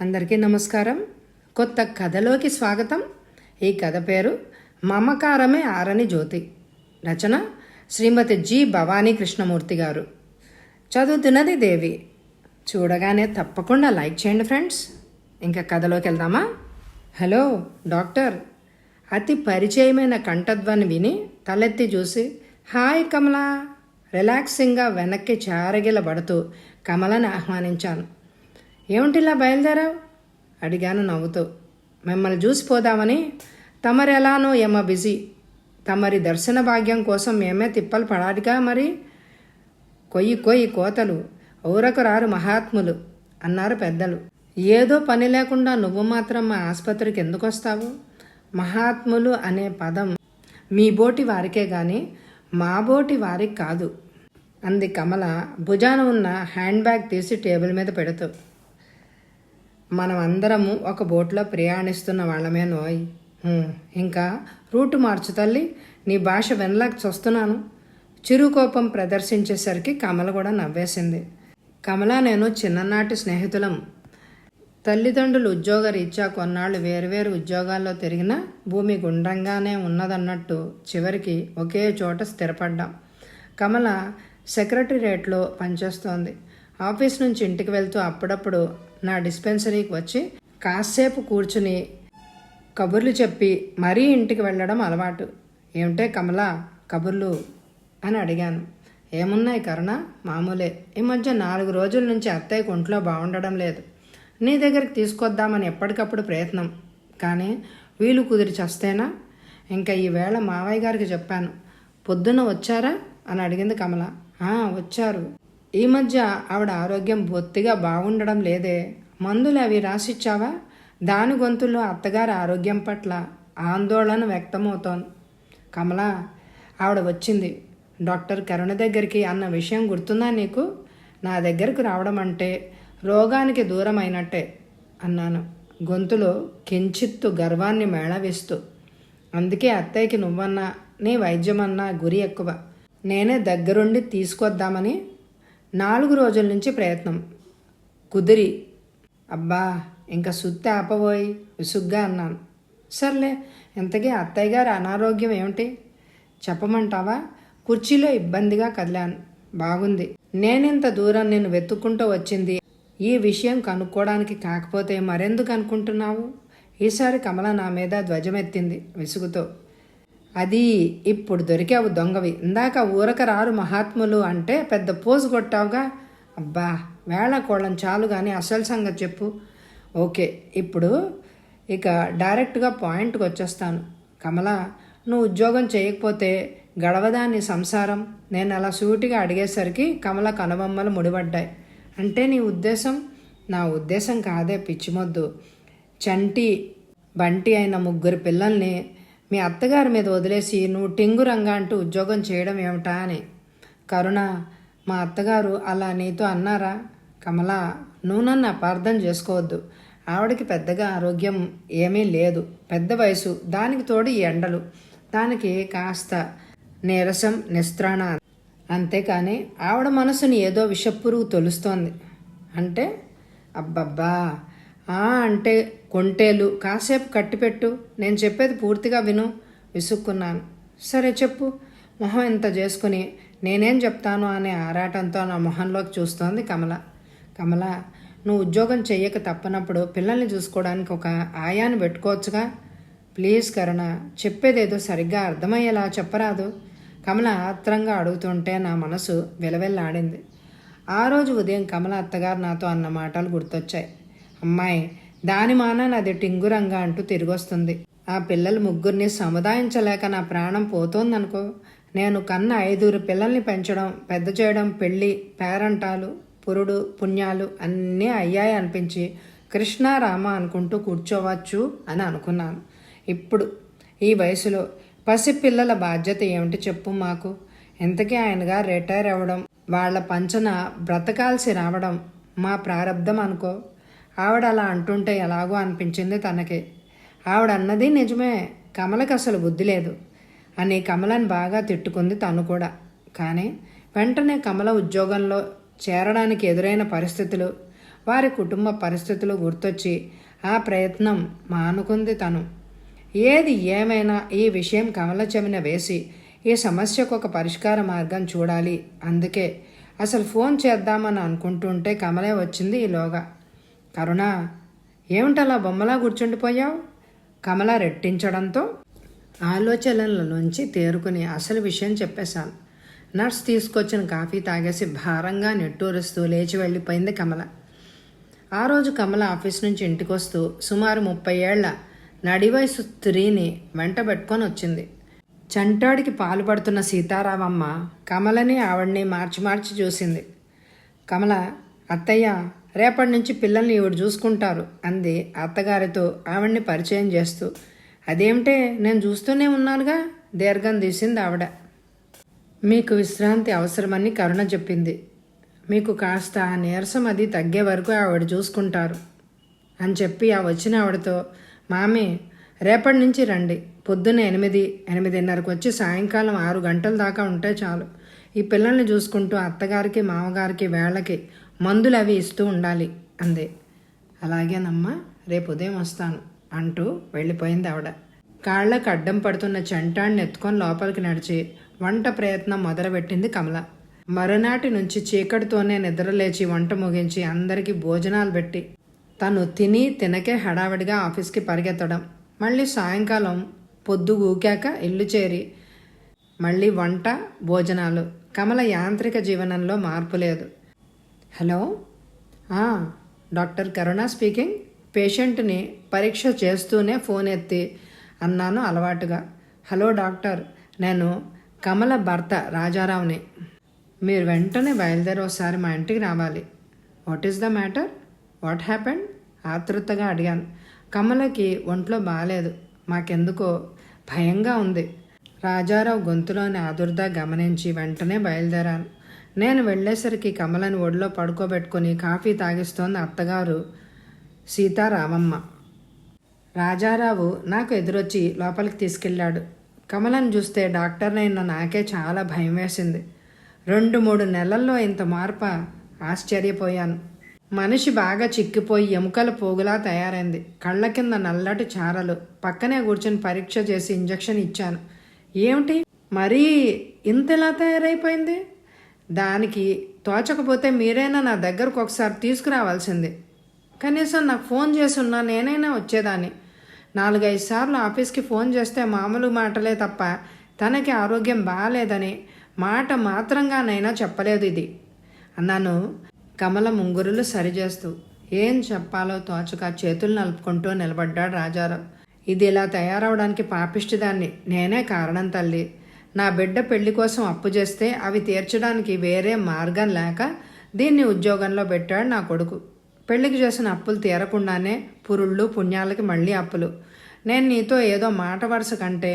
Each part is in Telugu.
అందరికీ నమస్కారం. కొత్త కథలోకి స్వాగతం. ఈ కథ పేరు మమకారమే ఆరని జ్యోతి. రచన శ్రీమతి జి భవానీ కృష్ణమూర్తి గారు. చదువుతున్నది దేవి. చూడగానే తప్పకుండా లైక్ చేయండి ఫ్రెండ్స్. ఇంకా కథలోకి వెళ్దామా? Hello doctor. అతి పరిచయమైన కంఠధ్వని విని తలెత్తి చూసి హాయ్ కమలా, రిలాక్సింగ్గా వెనక్కి చారగిలబడుతూ కమలని ఆహ్వానించాను. ఏమిటిలా బయలుదేరావు అడిగాను నవ్వుతూ. మిమ్మల్ని చూసిపోదామని. తమరు ఎలానో ఏమో బిజీ. తమరి దర్శన భాగ్యం కోసం మేమే తిప్పలు పడాలిగా మరి. కొయ్యి కోతలు ఊరకు రారు మహాత్ములు అన్నారు పెద్దలు. ఏదో పని లేకుండా నువ్వు మాత్రం మా ఆసుపత్రికి ఎందుకు వస్తావు? మహాత్ములు అనే పదం మీ బోటి వారికే గాని మా బోటి వారికి కాదు అంది కమల భుజాన ఉన్న హ్యాండ్ బ్యాగ్ తీసి టేబుల్ మీద పెడుతూ. మనం అందరము ఒక బోట్లో ప్రయాణిస్తున్న వాళ్ళమే నోయ్. ఇంకా రూటు మార్చు తల్లి, నీ భాష వినలేక చూస్తున్నాను. చిరుకోపం ప్రదర్శించేసరికి కమల కూడా నవ్వేసింది. కమల నేను చిన్ననాటి స్నేహితులం. తల్లిదండ్రులు ఉద్యోగ రీత్యా కొన్నాళ్ళు వేరువేరు ఉద్యోగాల్లో తిరిగినా భూమి గుండ్రంగానే ఉన్నదన్నట్టు చివరికి ఒకే చోట స్థిరపడ్డాం. కమల సెక్రటరియేట్లో పనిచేస్తోంది. ఆఫీస్ నుంచి ఇంటికి వెళ్తూ అప్పుడప్పుడు నా డిస్పెన్సరీకి వచ్చి కాసేపు కూర్చుని కబుర్లు చెప్పి మరీ ఇంటికి వెళ్ళడం అలవాటు. ఏమిటే కమల కబుర్లు అని అడిగాను. ఏమున్నాయి కరుణ, మామూలే. ఈ మధ్య 4 రోజుల నుంచి అత్తయ్య ఒంట్లో బాగుండడం లేదు. నీ దగ్గరికి తీసుకొద్దామని ఎప్పటికప్పుడు ప్రయత్నం, కానీ వీలు కుదిరి చస్తేనా. ఇంకా ఈవేళ మావయ్య గారికి చెప్పాను. పొద్దున్న వచ్చారా అని అడిగింది కమల. వచ్చారు. ఈ మధ్య ఆవిడ ఆరోగ్యం బొత్తిగా బాగుండడం లేదే. మందులు అవి రాసిచ్చావా? దాని గొంతుల్లో అత్తగారి ఆరోగ్యం పట్ల ఆందోళన వ్యక్తమవుతోంది. కమల, ఆవిడ వచ్చింది డాక్టర్ కరుణ దగ్గరికి అన్న విషయం గుర్తుందా నీకు? నా దగ్గరకు రావడం అంటే రోగానికి దూరం అయినట్టే అన్నాను, గొంతులో కించిత్తు గర్వాన్ని మేళవిస్తూ. అందుకే అత్తయ్యకి నువ్వన్నా నీ వైద్యమన్నా గురి ఎక్కువ. నేనే దగ్గరుండి తీసుకొద్దామని 4 రోజుల నుంచి ప్రయత్నం కుదిరి. అబ్బా, ఇంకా సుత్తి ఆపబోయి విసుగ్గా అన్నాను. సర్లే, ఇంతకీ అత్తయ్య గారి అనారోగ్యం ఏమిటి చెప్పమంటావా? కుర్చీలో ఇబ్బందిగా కదిలాను. బాగుంది. నేనింత దూరం నేను వెతుక్కుంటూ వచ్చింది ఈ విషయం కనుక్కోవడానికి కాకపోతే మరెందుకు అనుకుంటున్నావు? ఈసారి కమల నా మీద ధ్వజమెత్తింది విసుగుతో. అది ఇప్పుడు దొరికావు దొంగవి. ఇందాక ఊరక రారు మహాత్ములు అంటే పెద్ద పోజు కొట్టావుగా. అబ్బా, వేళ కోళ్ళం చాలు కానీ అసలు సంగతి చెప్పు. ఓకే, ఇప్పుడు ఇక డైరెక్ట్గా పాయింట్కి వచ్చేస్తాను. కమల, నువ్వు ఉద్యోగం చేయకపోతే గడవదాన్ని సంసారం? నేను అలా సూటిగా అడిగేసరికి కమల కనుబొమ్మలు ముడిపడ్డాయి. అంటే నీ ఉద్దేశం? నా ఉద్దేశం కాదే పిచ్చిమొద్దు. చంటి బంటి అయిన 3 పిల్లల్ని మీ అత్తగారి మీద వదిలేసి నువ్వు టింగురంగా అంటూ ఉద్యోగం చేయడం ఏమిటా అని. కరుణ, మా అత్తగారు అలా నీతో అన్నారా? కమల, నువ్వు నన్ను అపార్థం చేసుకోవద్దు. ఆవిడకి పెద్దగా ఆరోగ్యం ఏమీ లేదు. పెద్ద వయసు, దానికి తోడు ఈ ఎండలు. దానికి కాస్త నీరసం, నిస్త్రాణ. అంతేకాని ఆవిడ మనసుని ఏదో విషపురుగు తొలుస్తోంది. అంటే? అబ్బబ్బా, అంటే కొంటేలు. కాసేపు కట్టిపెట్టు, నేను చెప్పేది పూర్తిగా విను. విసుక్కున్నాను. సరే చెప్పు. మొహం ఇంత చేసుకుని నేనేం చెప్తాను అనే ఆరాటంతో నా మొహంలోకి చూస్తోంది కమల. కమల, నువ్వు ఉద్యోగం చెయ్యక తప్పనప్పుడు పిల్లల్ని చూసుకోవడానికి ఒక ఆయాన్ని పెట్టుకోవచ్చుగా. ప్లీజ్ కరుణ, చెప్పేదేదో సరిగ్గా అర్థమయ్యేలా చెప్పరాదు? కమల ఆత్రంగా అడుగుతుంటే నా మనసు విలవెల్లాడింది. ఆ రోజు ఉదయం కమల అత్తగారు నాతో అన్న మాటలు గుర్తొచ్చాయి. అమ్మాయి, దాని మానాన్ని అది టింగురంగా అంటూ తిరిగొస్తుంది. ఆ పిల్లలు 3 సముదాయించలేక నా ప్రాణం పోతోందనుకో. నేను కన్న 5 పిల్లల్ని పెంచడం, పెద్ద చేయడం, పెళ్ళి, పేరంటాలు, పురుడు పుణ్యాలు అన్నీ అయ్యాయి అనిపించి కృష్ణారామ అనుకుంటూ కూర్చోవచ్చు అని అనుకున్నాను. ఇప్పుడు ఈ వయసులో పసిపిల్లల బాధ్యత ఏమిటి చెప్పు మాకు? ఇంతకీ ఆయనగా రిటైర్ అవ్వడం, వాళ్ళ పంచన బ్రతకాల్సి రావడం మా ప్రారంధం అనుకో. ఆవిడ అలా అంటుంటే ఎలాగో అనిపించింది తనకి. ఆవిడ అన్నది నిజమే, కమలకి అసలు బుద్ధి లేదు అని కమలని బాగా తిట్టుకుంది తను కూడా. కానీ వెంటనే కమల ఉద్యోగంలో చేరడానికి ఎదురైన పరిస్థితులు, వారి కుటుంబ పరిస్థితులు గుర్తొచ్చి ఆ ప్రయత్నం మానుకుంది తను. ఏది ఏమైనా ఈ విషయం కమల చెవిన వేసి ఈ సమస్యకు ఒక పరిష్కార మార్గం చూడాలి. అందుకే అసలు ఫోన్ చేద్దామని అనుకుంటుంటే కమలే వచ్చింది ఈలోగా. కరుణ, ఏమిటలా బొమ్మలా కూర్చుండిపోయావు? కమల రెట్టించడంతో ఆలోచనల నుంచి తేరుకుని అసలు విషయం చెప్పేశాను. నర్స్ తీసుకొచ్చిన కాఫీ తాగేసి భారంగా నిట్టూరుస్తూ లేచి వెళ్ళిపోయింది కమల. ఆ రోజు కమల ఆఫీస్ నుంచి ఇంటికొస్తూ సుమారు 30 ఏళ్ల నడివయసు స్త్రీని వెంట పెట్టుకొని వచ్చింది. చంటాడికి పాలు పడుతున్న సీతారామమ్మ కమలని ఆవిడ్ని మార్చి మార్చి చూసింది. కమల, అత్తయ్య, రేపటి నుంచి పిల్లల్ని ఈవిడ చూసుకుంటారు అంది అత్తగారితో ఆవిడ్ని పరిచయం చేస్తూ. అదేమిటే, నేను చూస్తూనే ఉన్నానుగా దీర్ఘం తీసింది ఆవిడ. మీకు విశ్రాంతి అవసరమని కరుణ చెప్పింది. మీకు కాస్త నీరసం అది తగ్గే వరకు ఆవిడ చూసుకుంటారు అని చెప్పి ఆ వచ్చిన ఆవిడతో, మామి రేపటి నుంచి రండి, పొద్దున్న 8, 8:30కు వచ్చి సాయంకాలం 6 గంటల దాకా ఉంటే చాలు. ఈ పిల్లల్ని చూసుకుంటూ అత్తగారికి మామగారికి వేళకి మందులు అవి ఇస్తూ ఉండాలి అంది. అలాగేనమ్మా, రేపు ఉదయం వస్తాను అంటూ వెళ్ళిపోయింది ఆవిడ. కాళ్ళకు అడ్డం పడుతున్న చంటాన్ని ఎత్తుకొని లోపలికి నడిచి వంట ప్రయత్నం మొదలుపెట్టింది కమల. మరునాటి నుంచి చీకటితోనే నిద్రలేచి వంట ముగించి అందరికీ భోజనాలు పెట్టి తను తిని తినకే హడావిడిగా ఆఫీస్కి పరిగెత్తడం, మళ్ళీ సాయంకాలం పొద్దు ఊకాక ఇల్లు చేరి మళ్ళీ వంట భోజనాలు. కమల యాంత్రిక జీవనంలో మార్పు లేదు. హలో, డాక్టర్ కరుణ స్పీకింగ్. పేషెంట్ని పరీక్ష చేస్తూనే ఫోన్ ఎత్తి అన్నాను అలవాటుగా. హలో డాక్టర్, నేను కమల భర్త రాజారావుని. మీరు వెంటనే బయలుదేరి ఒకసారి మా ఇంటికి రావాలి. What is the matter? What happened? ఆతృతగా అడిగాను. కమలకి ఒంట్లో బాగాలేదు. మాకెందుకో భయంగా ఉంది. రాజారావు గొంతులోని ఆదుర్దా గమనించి వెంటనే బయలుదేరాను. నేను వెళ్ళేసరికి కమలని ఒడిలో పడుకోబెట్టుకుని కాఫీ తాగిస్తోంది అత్తగారు సీతారామమ్మ. రాజారావు నాకు ఎదురొచ్చి లోపలికి తీసుకెళ్ళాడు. కమలను చూస్తే డాక్టర్నైనా నాకే చాలా భయం వేసింది. 2-3 నెలల్లో ఇంత మార్పు? ఆశ్చర్యపోయాను. మనిషి బాగా చిక్కిపోయి ఎముకల పోగులా తయారైంది. కళ్ళ కింద నల్లటి చారలు. పక్కనే కూర్చొని పరీక్ష చేసి ఇంజెక్షన్ ఇచ్చాను. ఏమిటి మరీ ఇంతలా తయారైపోయింది? దానికి తోచకపోతే మీరైనా నా దగ్గరకు ఒకసారి తీసుకురావాల్సింది. కనీసం నాకు ఫోన్ చేసి ఉన్నా నేనైనా వచ్చేదాన్ని. 4-5 సార్లు ఆఫీస్కి ఫోన్ చేస్తే మామూలు మాటలే తప్ప తనకి ఆరోగ్యం బాగాలేదని మాట మాత్రంగానైనా చెప్పలేదు ఇది అన్నాను. కమల ముంగురులు సరిచేస్తూ ఏం చెప్పాలో తోచక చేతులు నలుపుకుంటూ నిలబడ్డాడు రాజారావు. ఇది ఇలా తయారవడానికి పాపిష్టిదాన్ని నేనే కారణం తల్లి. నా బిడ్డ పెళ్లి కోసం అప్పు చేస్తే అవి తీర్చడానికి వేరే మార్గం లేక దీన్ని ఉద్యోగంలో పెట్టాడు నా కొడుకు. పెళ్లికి చేసిన అప్పులు తీరకుండానే పురుళ్ళు పుణ్యాలకి మళ్ళీ అప్పులు. నేను నీతో ఏదో మాట వరుస కంటే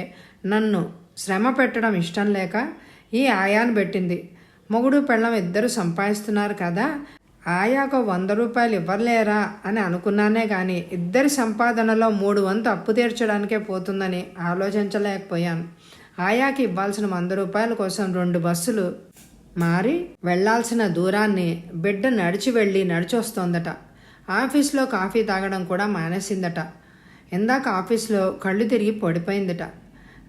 నన్ను శ్రమ పెట్టడం ఇష్టం లేక ఈ ఆయాను పెట్టింది. మొగుడు పెళ్ళం ఇద్దరు సంపాదిస్తున్నారు కదా, ఆయాకు 100 రూపాయలు ఇవ్వలేరా అని అనుకున్నానే కానీ ఇద్దరి సంపాదనలో 3 వంతు అప్పు తీర్చడానికే పోతుందని ఆలోచించలేకపోయాను. ఆయాకి ఇవ్వాల్సిన 100 రూపాయల కోసం 2 బస్సులు మారి వెళ్లాల్సిన దూరాన్ని బిడ్డ నడిచి వెళ్ళి నడిచొస్తోందట. ఆఫీస్లో కాఫీ తాగడం కూడా మానేసిందట. ఇందాక ఆఫీస్లో కళ్ళు తిరిగి పడిపోయిందట.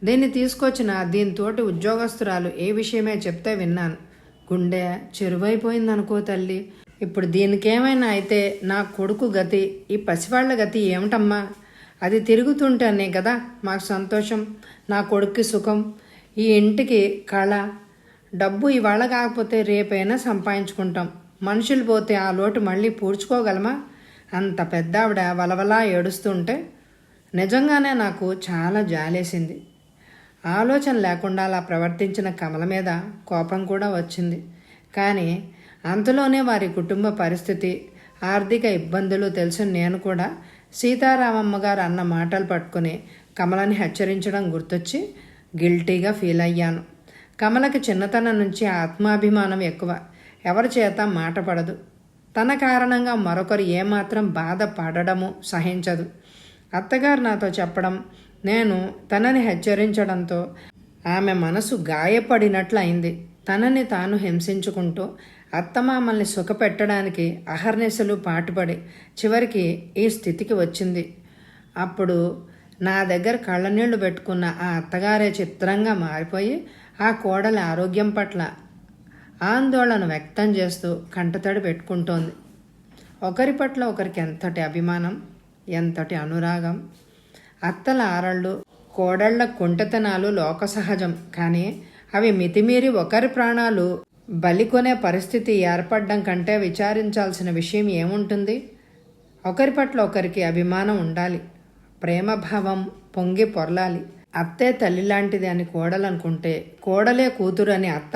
దీన్ని తీసుకొచ్చిన దీనితోటి ఉద్యోగస్తురాలు ఏ విషయమే చెప్తే విన్నాను. గుండె చెరువైపోయిందనుకో తల్లి. ఇప్పుడు దీనికేమైనా అయితే నా కొడుకు గతి, ఈ పసివాళ్ల గతి ఏమిటమ్మా? అది తిరుగుతుంటేనే కదా మాకు సంతోషం, నా కొడుక్కి సుఖం, ఈ ఇంటికి కళ. డబ్బు ఇవాళ కాకపోతే రేపైనా సంపాదించుకుంటాం. మనుషులు పోతే ఆ లోటు మళ్ళీ పూడ్చుకోగలమా? అంత పెద్ద ఆవిడ వలవలా ఏడుస్తుంటే నిజంగానే నాకు చాలా జాలేసింది. ఆలోచన లేకుండా అలా ప్రవర్తించిన కమల మీద కోపం కూడా వచ్చింది. కానీ అంతలోనే వారి కుటుంబ పరిస్థితి, ఆర్థిక ఇబ్బందులు తెలిసిన నేను కూడా సీతారామమ్మ గారు అన్న మాటలు పట్టుకుని కమలని హెచ్చరించడం గుర్తొచ్చి గిల్టీగా ఫీల్ అయ్యాను. కమలకి చిన్నతనం నుంచి ఆత్మాభిమానం ఎక్కువ. ఎవరి చేత మాట పడదు. తన కారణంగా మరొకరు ఏమాత్రం బాధపడడము సహించదు. అత్తగారు నాతో చెప్పడం, నేను తనని హెచ్చరించడంతో ఆమె మనసు గాయపడినట్లు అయింది. తనని తాను హింసించుకుంటూ అత్తమామల్ని సుఖపెట్టడానికి అహర్నిశలు పాటుపడి చివరికి ఈ స్థితికి వచ్చింది. అప్పుడు నా దగ్గర కళ్ళనీళ్లు పెట్టుకున్న ఆ అత్తగారే చిత్రంగా మారిపోయి ఆ కోడలి ఆరోగ్యం పట్ల ఆందోళన వ్యక్తం చేస్తూ కంటతడి పెట్టుకుంటోంది. ఒకరి పట్ల ఒకరికి ఎంతటి అభిమానం, ఎంతటి అనురాగం. అత్తల ఆరళ్ళు, కోడళ్ల కుంటతనాలు లోక సహజం. కానీ అవి మితిమీరి ఒకరి ప్రాణాలు బలికొనే పరిస్థితి ఏర్పడడం కంటే విచారించాల్సిన విషయం ఏముంటుంది? ఒకరి పట్ల ఒకరికి అభిమానం ఉండాలి, ప్రేమభావం పొంగి పొరలాలి. అత్తే తల్లి లాంటిది అని కోడలనుకుంటే, కోడలే కూతురు అని అత్త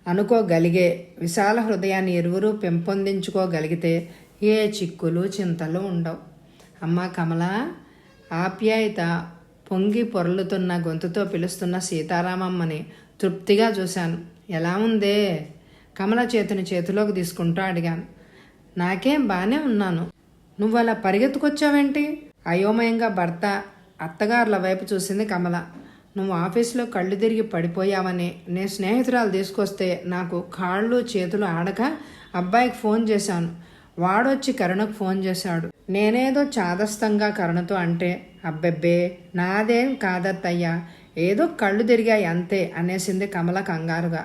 అనుకోగలిగే విశాల హృదయాన్ని ఇరువురు పెంపొందించుకోగలిగితే ఏ చిక్కులు చింతలు ఉండవు. అమ్మా కమలా, ఆప్యాయత పొంగి పొరలుతున్న గొంతుతో పిలుస్తున్న సీతారామమ్మని తృప్తిగా చూశాను. ఎలా ఉందే? కమల చేతిని చేతిలోకి తీసుకుంటూ అడిగాను. నాకేం బాగానే ఉన్నాను. నువ్వు అలా పరిగెత్తుకొచ్చావేంటి? అయోమయంగా భర్త అత్తగారుల వైపు చూసింది కమల. నువ్వు ఆఫీసులో కళ్ళు తిరిగి పడిపోయావని నేను స్నేహితురాలు తీసుకొస్తే నాకు కాళ్ళు చేతులు ఆడక అబ్బాయికి ఫోన్ చేశాను. వాడొచ్చి కరుణకు ఫోన్ చేశాడు. నేనేదో చాదస్తంగా కరుణతో అంటే, అబ్బెబ్బే నాదేం కాదత్తయ్యా, ఏదో కళ్ళు తిరిగాయి అంతే అనేసింది కమల కంగారుగా.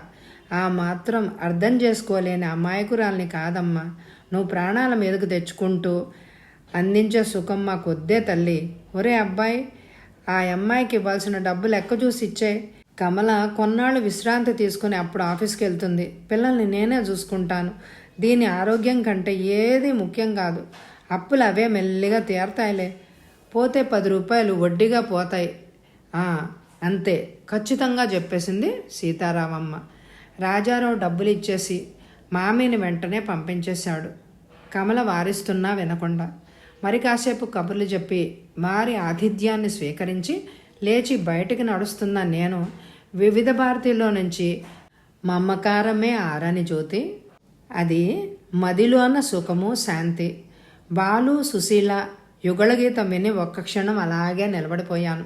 ఆ మాత్రం అర్థం చేసుకోలేని అమాయకురాల్ని కాదమ్మా. నువ్వు ప్రాణాల మీదకు తెచ్చుకుంటూ అందించే సుఖం మాకొద్దే తల్లి. ఒరే అబ్బాయి, ఆ అమ్మాయికి ఇవ్వాల్సిన డబ్బు లెక్క చూసి ఇచ్చే. కమల కొన్నాళ్ళు విశ్రాంతి తీసుకుని అప్పుడు ఆఫీస్కి వెళ్తుంది. పిల్లల్ని నేనే చూసుకుంటాను. దీని ఆరోగ్యం కంటే ఏది ముఖ్యం కాదు. అప్పులు అవే మెల్లిగా తీరతాయిలే. పోతే 10 రూపాయలు వడ్డీగా పోతాయి. అంతే ఖచ్చితంగా చెప్పేసింది సీతారామమ్మ. రాజారావు డబ్బులు ఇచ్చేసి మామిని వెంటనే పంపించేశాడు. కమల వారిస్తున్నా వినకుండా. మరి కాసేపు కబుర్లు చెప్పి వారి ఆతిథ్యాన్ని స్వీకరించి లేచి బయటికి నడుస్తున్న నేను వివిధ భారతిలో నుంచి మమకారమే ఆరని జ్యోతి, అది మదిలోన సుఖము శాంతి, బాలు సుశీల యుగళగీతం విని ఒక్క క్షణం అలాగే నిలబడిపోయాను.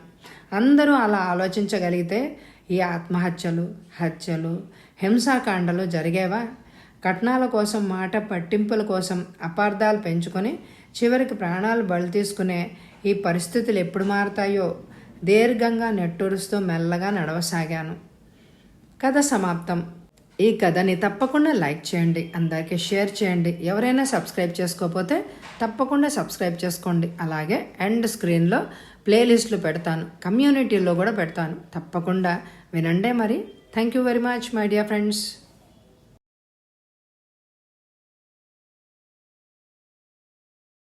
అందరూ అలా ఆలోచించగలిగితే ఈ ఆత్మహత్యలు, హత్యలు, హింసాకాండలు జరిగేవా? కట్నాల కోసం, మాట పట్టింపుల కోసం అపార్థాలు పెంచుకొని చివరికి ప్రాణాలు బలి తీసుకునే ఈ పరిస్థితులు ఎప్పుడు మారతాయో దీర్ఘంగా నెట్టూరుస్తూ మెల్లగా నడవసాగాను. కథ సమాప్తం. ఈ కథని తప్పకుండా లైక్ చేయండి, అందరికీ షేర్ చేయండి. ఎవరైనా సబ్స్క్రైబ్ చేసుకోకపోతే తప్పకుండా సబ్స్క్రైబ్ చేసుకోండి. అలాగే ఎండ్ స్క్రీన్లో ప్లేలిస్టులు పెడతాను, కమ్యూనిటీలో కూడా పెడతాను. తప్పకుండా వినండి మరి. Thank you very much my dear friends.